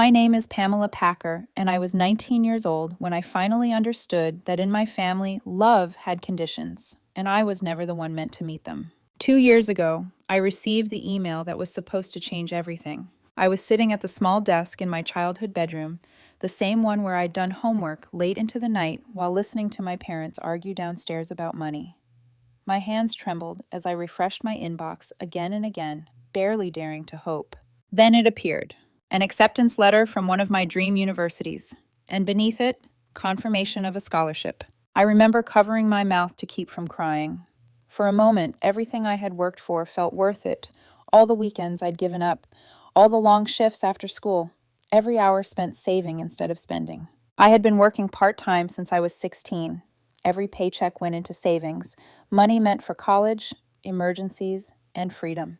My name is Pamela Packer, and I was 19 years old when I finally understood that in my family, love had conditions, and I was never the one meant to meet them. 2 years ago, I received the email that was supposed to change everything. I was sitting at the small desk in my childhood bedroom, the same one where I'd done homework late into the night while listening to my parents argue downstairs about money. My hands trembled as I refreshed my inbox again and again, barely daring to hope. Then it appeared, an acceptance letter from one of my dream universities, and beneath it, confirmation of a scholarship. I remember covering my mouth to keep from crying. For a moment, everything I had worked for felt worth it. All the weekends I'd given up, all the long shifts after school, every hour spent saving instead of spending. I had been working part-time since I was 16. Every paycheck went into savings, money meant for college, emergencies, and freedom.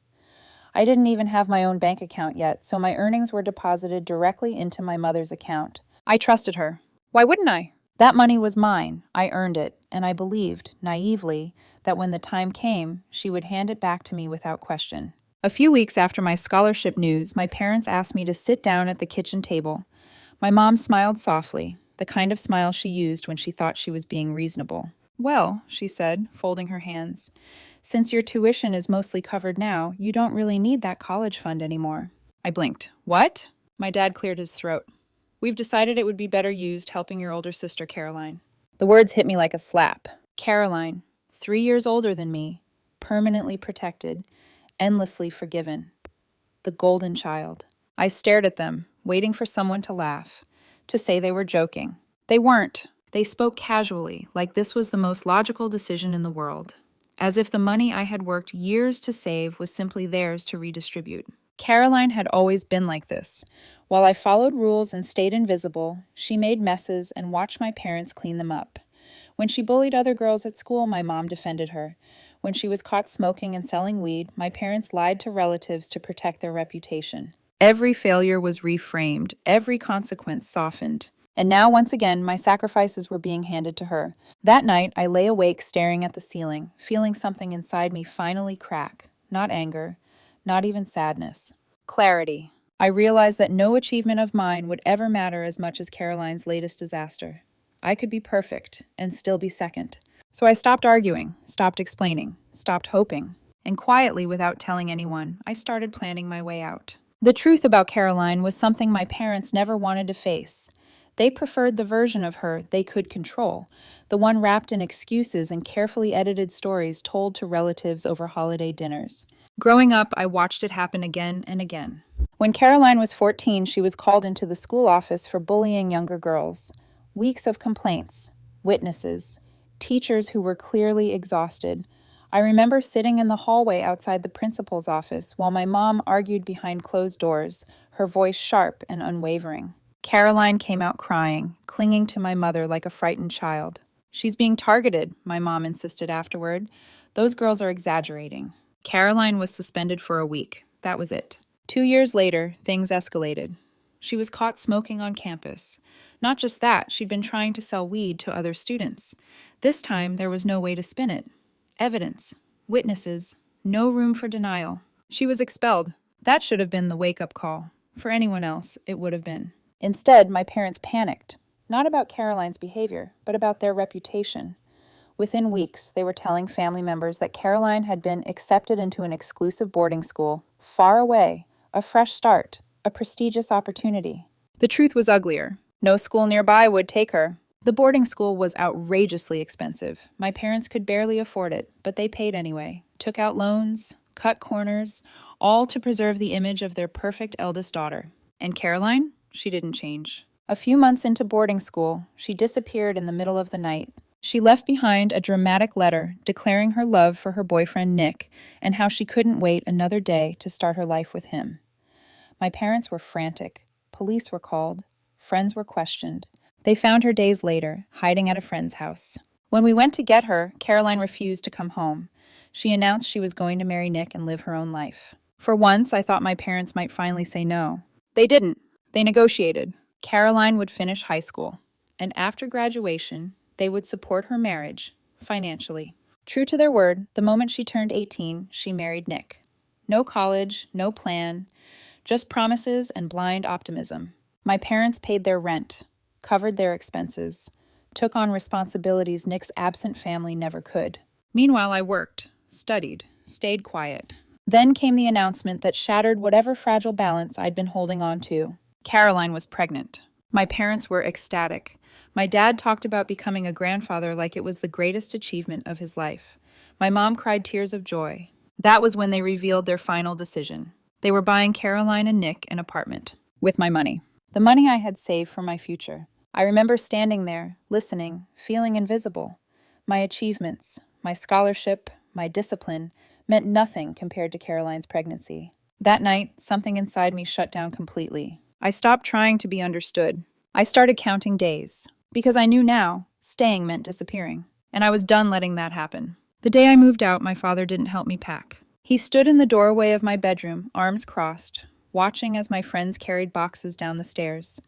I didn't even have my own bank account yet, so my earnings were deposited directly into my mother's account. I trusted her. Why wouldn't I? That money was mine. I earned it, and I believed, naively, that when the time came, she would hand it back to me without question. A few weeks after my scholarship news, my parents asked me to sit down at the kitchen table. My mom smiled softly, the kind of smile she used when she thought she was being reasonable. Well, she said, folding her hands, since your tuition is mostly covered now, you don't really need that college fund anymore. I blinked. What? My dad cleared his throat. We've decided it would be better used helping your older sister, Caroline. The words hit me like a slap. Caroline, 3 years older than me, permanently protected, endlessly forgiven. The golden child. I stared at them, waiting for someone to laugh, to say they were joking. They weren't. They spoke casually, like this was the most logical decision in the world, as if the money I had worked years to save was simply theirs to redistribute. Caroline had always been like this. While I followed rules and stayed invisible, she made messes and watched my parents clean them up. When she bullied other girls at school, my mom defended her. When she was caught smoking and selling weed, my parents lied to relatives to protect their reputation. Every failure was reframed, every consequence softened. And now, once again, my sacrifices were being handed to her. That night, I lay awake staring at the ceiling, feeling something inside me finally crack. Not anger, not even sadness. Clarity. I realized that no achievement of mine would ever matter as much as Caroline's latest disaster. I could be perfect and still be second. So I stopped arguing, stopped explaining, stopped hoping. And quietly, without telling anyone, I started planning my way out. The truth about Caroline was something my parents never wanted to face. They preferred the version of her they could control, the one wrapped in excuses and carefully edited stories told to relatives over holiday dinners. Growing up, I watched it happen again and again. When Caroline was 14, she was called into the school office for bullying younger girls. Weeks of complaints, witnesses, teachers who were clearly exhausted. I remember sitting in the hallway outside the principal's office while my mom argued behind closed doors, her voice sharp and unwavering. Caroline came out crying, clinging to my mother like a frightened child. She's being targeted, my mom insisted afterward. Those girls are exaggerating. Caroline was suspended for a week. That was it. 2 years later, things escalated. She was caught smoking on campus. Not just that, she'd been trying to sell weed to other students. This time, there was no way to spin it. Evidence, witnesses, no room for denial. She was expelled. That should have been the wake-up call. For anyone else, it would have been. Instead, my parents panicked, not about Caroline's behavior, but about their reputation. Within weeks, they were telling family members that Caroline had been accepted into an exclusive boarding school, far away, a fresh start, a prestigious opportunity. The truth was uglier. No school nearby would take her. The boarding school was outrageously expensive. My parents could barely afford it, but they paid anyway, took out loans, cut corners, all to preserve the image of their perfect eldest daughter. And Caroline? She didn't change. A few months into boarding school, she disappeared in the middle of the night. She left behind a dramatic letter declaring her love for her boyfriend Nick and how she couldn't wait another day to start her life with him. My parents were frantic. Police were called. Friends were questioned. They found her days later, hiding at a friend's house. When we went to get her, Caroline refused to come home. She announced she was going to marry Nick and live her own life. For once, I thought my parents might finally say no. They didn't. They negotiated. Caroline would finish high school, and after graduation, they would support her marriage, financially. True to their word, the moment she turned 18, she married Nick. No college, no plan, just promises and blind optimism. My parents paid their rent, covered their expenses, took on responsibilities Nick's absent family never could. Meanwhile, I worked, studied, stayed quiet. Then came the announcement that shattered whatever fragile balance I'd been holding on to. Caroline was pregnant. My parents were ecstatic. My dad talked about becoming a grandfather like it was the greatest achievement of his life. My mom cried tears of joy. That was when they revealed their final decision. They were buying Caroline and Nick an apartment. With my money. The money I had saved for my future. I remember standing there, listening, feeling invisible. My achievements, my scholarship, my discipline meant nothing compared to Caroline's pregnancy. That night, something inside me shut down completely. I stopped trying to be understood. I started counting days, because I knew now staying meant disappearing, and I was done letting that happen. The day I moved out, my father didn't help me pack. He stood in the doorway of my bedroom, arms crossed, watching as my friends carried boxes down the stairs.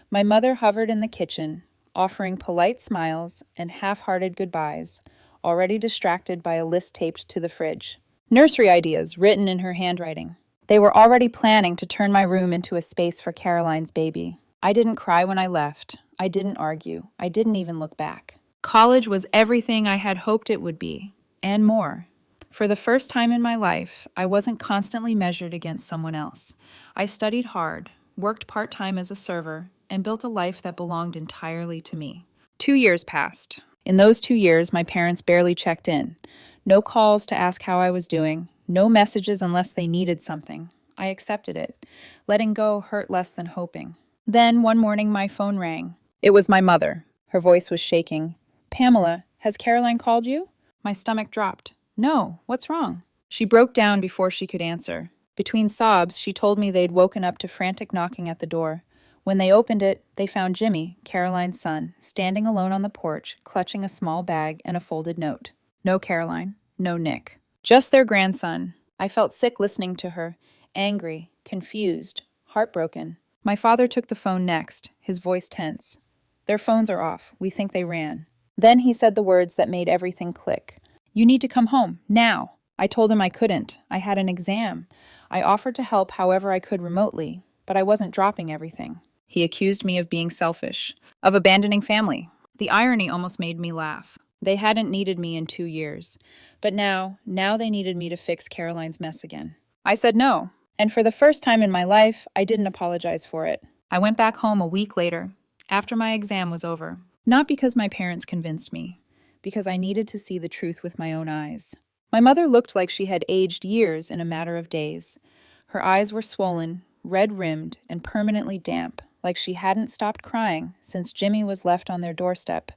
My mother hovered in the kitchen, offering polite smiles and half-hearted goodbyes, already distracted by a list taped to the fridge. Nursery ideas written in her handwriting. They were already planning to turn my room into a space for Caroline's baby. I didn't cry when I left. I didn't argue. I didn't even look back. College was everything I had hoped it would be, and more. For the first time in my life, I wasn't constantly measured against someone else. I studied hard, worked part-time as a server, and built a life that belonged entirely to me. 2 years passed. In those 2 years, my parents barely checked in. No calls to ask how I was doing, no messages unless they needed something. I accepted it. Letting go hurt less than hoping. Then, one morning, my phone rang. It was my mother. Her voice was shaking. "Pamela, has Caroline called you?" My stomach dropped. "No, what's wrong?" She broke down before she could answer. Between sobs, she told me they'd woken up to frantic knocking at the door. When they opened it, they found Jimmy, Caroline's son, standing alone on the porch, clutching a small bag and a folded note. No Caroline, no Nick. Just their grandson. I felt sick listening to her, angry, confused, heartbroken. My father took the phone next, his voice tense. "Their phones are off. We think they ran." Then he said the words that made everything click. "You need to come home, now." I told him I couldn't. I had an exam. I offered to help however I could remotely, but I wasn't dropping everything. He accused me of being selfish, of abandoning family. The irony almost made me laugh. They hadn't needed me in 2 years, but now they needed me to fix Caroline's mess again. I said no, and for the first time in my life, I didn't apologize for it. I went back home a week later, after my exam was over. Not because my parents convinced me, because I needed to see the truth with my own eyes. My mother looked like she had aged years in a matter of days. Her eyes were swollen, red-rimmed, and permanently damp, like she hadn't stopped crying since Jimmy was left on their doorstep.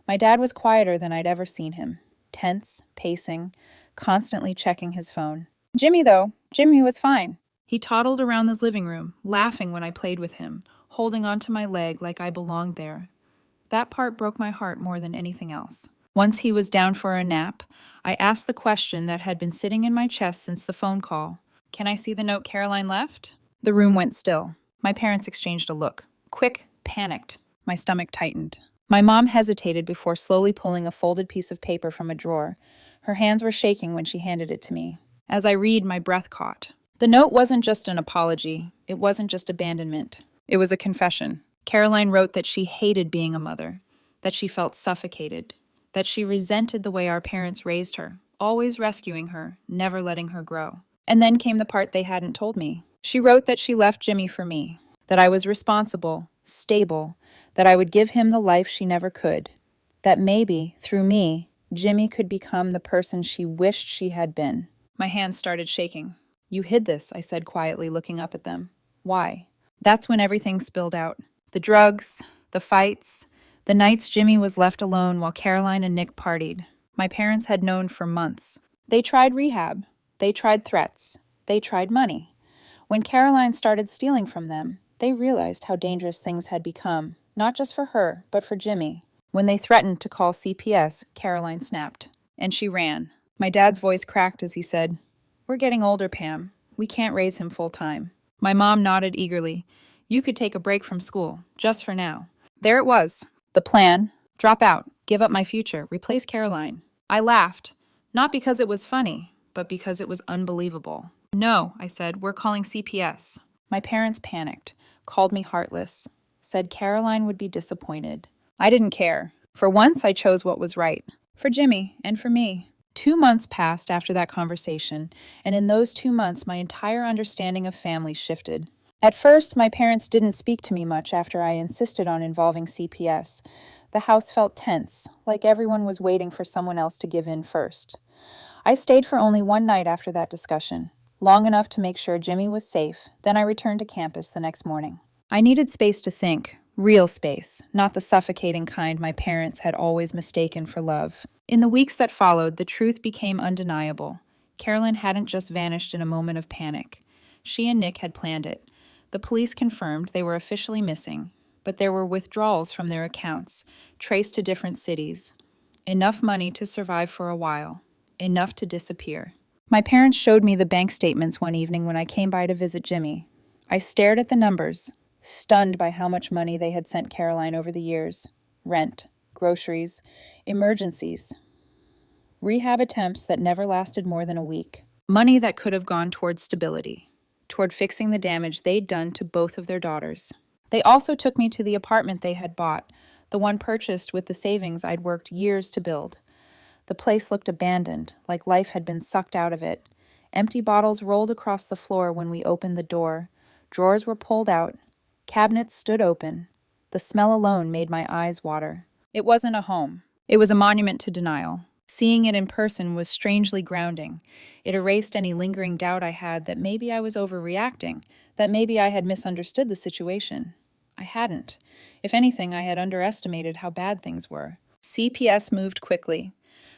My dad was quieter than I'd ever seen him, tense, pacing, constantly checking his phone. Jimmy was fine. He toddled around the living room, laughing when I played with him, holding onto my leg like I belonged there. That part broke my heart more than anything else. Once he was down for a nap, I asked the question that had been sitting in my chest since the phone call. "Can I see the note Caroline left?" The room went still. My parents exchanged a look. Quick, panicked. My stomach tightened. My mom hesitated before slowly pulling a folded piece of paper from a drawer. Her hands were shaking when she handed it to me. As I read, my breath caught. The note wasn't just an apology. It wasn't just abandonment. It was a confession. Caroline wrote that she hated being a mother, that she felt suffocated, that she resented the way our parents raised her, always rescuing her, never letting her grow. And then came the part they hadn't told me. She wrote that she left Jimmy for me, that I was responsible, stable, that I would give him the life she never could, that maybe, through me, Jimmy could become the person she wished she had been. My hands started shaking. "You hid this," I said quietly, looking up at them. "Why?" That's when everything spilled out. The drugs, the fights, the nights Jimmy was left alone while Caroline and Nick partied. My parents had known for months. They tried rehab. They tried threats. They tried money. When Caroline started stealing from them, they realized how dangerous things had become, not just for her, but for Jimmy. When they threatened to call CPS, Caroline snapped, and she ran. My dad's voice cracked as he said, "We're getting older, Pam. We can't raise him full-time." My mom nodded eagerly. "You could take a break from school, just for now." There it was. The plan: drop out, give up my future, replace Caroline. I laughed, not because it was funny, but because it was unbelievable. "No," I said, "we're calling CPS." My parents panicked. called me heartless, said Caroline would be disappointed. I didn't care. For once, I chose what was right. For Jimmy and for me. 2 months passed after that conversation, and in those 2 months, my entire understanding of family shifted. At first, my parents didn't speak to me much after I insisted on involving CPS. The house felt tense, like everyone was waiting for someone else to give in first. I stayed for only one night after that discussion, long enough to make sure Jimmy was safe, then I returned to campus the next morning. I needed space to think, real space, not the suffocating kind my parents had always mistaken for love. In the weeks that followed, the truth became undeniable. Carolyn hadn't just vanished in a moment of panic. She and Nick had planned it. The police confirmed they were officially missing, but there were withdrawals from their accounts, traced to different cities. Enough money to survive for a while, enough to disappear. My parents showed me the bank statements one evening when I came by to visit Jimmy. I stared at the numbers, stunned by how much money they had sent Caroline over the years. Rent, groceries, emergencies, rehab attempts that never lasted more than a week. Money that could have gone toward stability, toward fixing the damage they'd done to both of their daughters. They also took me to the apartment they had bought, the one purchased with the savings I'd worked years to build. The place looked abandoned, like life had been sucked out of it. Empty bottles rolled across the floor when we opened the door. Drawers were pulled out. Cabinets stood open. The smell alone made my eyes water. It wasn't a home. It was a monument to denial. Seeing it in person was strangely grounding. It erased any lingering doubt I had that maybe I was overreacting, that maybe I had misunderstood the situation. I hadn't. If anything, I had underestimated how bad things were. CPS moved quickly.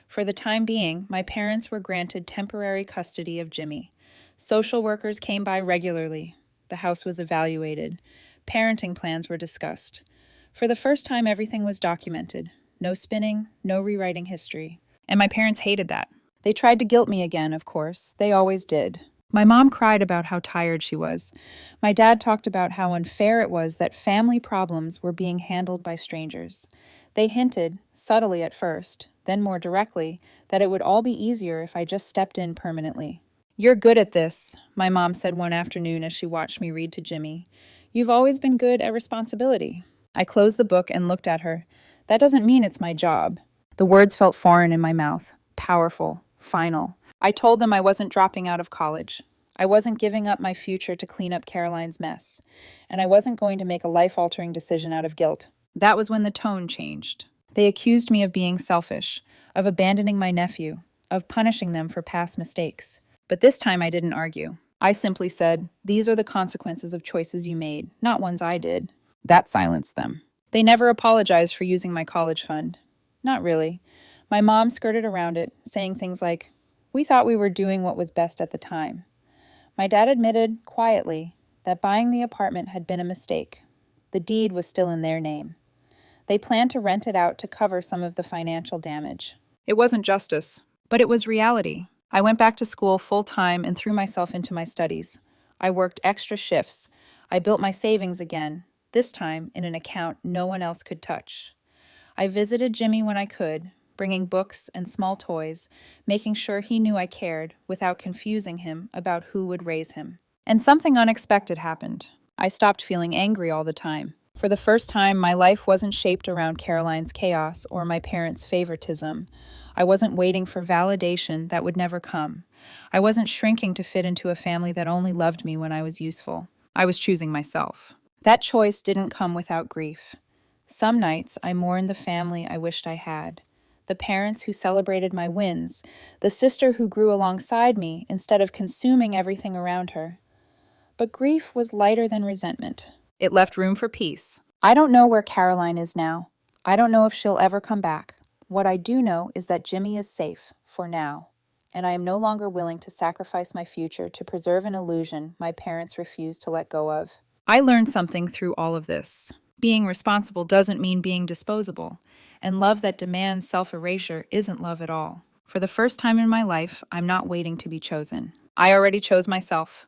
For the time being, my parents were granted temporary custody of Jimmy. Social workers came by regularly. The house was evaluated. Parenting plans were discussed. For the first time, everything was documented. No spinning, no rewriting history. And my parents hated that. They tried to guilt me again, of course. They always did. My mom cried about how tired she was. My dad talked about how unfair it was that family problems were being handled by strangers. They hinted, subtly at first, then more directly, that it would all be easier if I just stepped in permanently. "You're good at this," my mom said one afternoon as she watched me read to Jimmy. "You've always been good at responsibility." I closed the book and looked at her. "That doesn't mean it's my job." The words felt foreign in my mouth, powerful, final. I told them I wasn't dropping out of college. I wasn't giving up my future to clean up Caroline's mess. And I wasn't going to make a life-altering decision out of guilt. That was when the tone changed. They accused me of being selfish, of abandoning my nephew, of punishing them for past mistakes. But this time I didn't argue. I simply said, "These are the consequences of choices you made, not ones I did." That silenced them. They never apologized for using my college fund. Not really. My mom skirted around it, saying things like, "We thought we were doing what was best at the time." My dad admitted, quietly, that buying the apartment had been a mistake. The deed was still in their name. They planned to rent it out to cover some of the financial damage. It wasn't justice, but it was reality. I went back to school full-time and threw myself into my studies. I worked extra shifts. I built my savings again, this time in an account no one else could touch. I visited Jimmy when I could, bringing books and small toys, making sure he knew I cared without confusing him about who would raise him. And something unexpected happened. I stopped feeling angry all the time. For the first time, my life wasn't shaped around Caroline's chaos or my parents' favoritism. I wasn't waiting for validation that would never come. I wasn't shrinking to fit into a family that only loved me when I was useful. I was choosing myself. That choice didn't come without grief. Some nights, I mourned the family I wished I had. The parents who celebrated my wins, the sister who grew alongside me instead of consuming everything around her. But grief was lighter than resentment. It left room for peace. I don't know where Caroline is now. I don't know if she'll ever come back. What I do know is that Jimmy is safe, for now, and I am no longer willing to sacrifice my future to preserve an illusion my parents refused to let go of. I learned something through all of this. Being responsible doesn't mean being disposable, and love that demands self-erasure isn't love at all. For the first time in my life, I'm not waiting to be chosen. I already chose myself.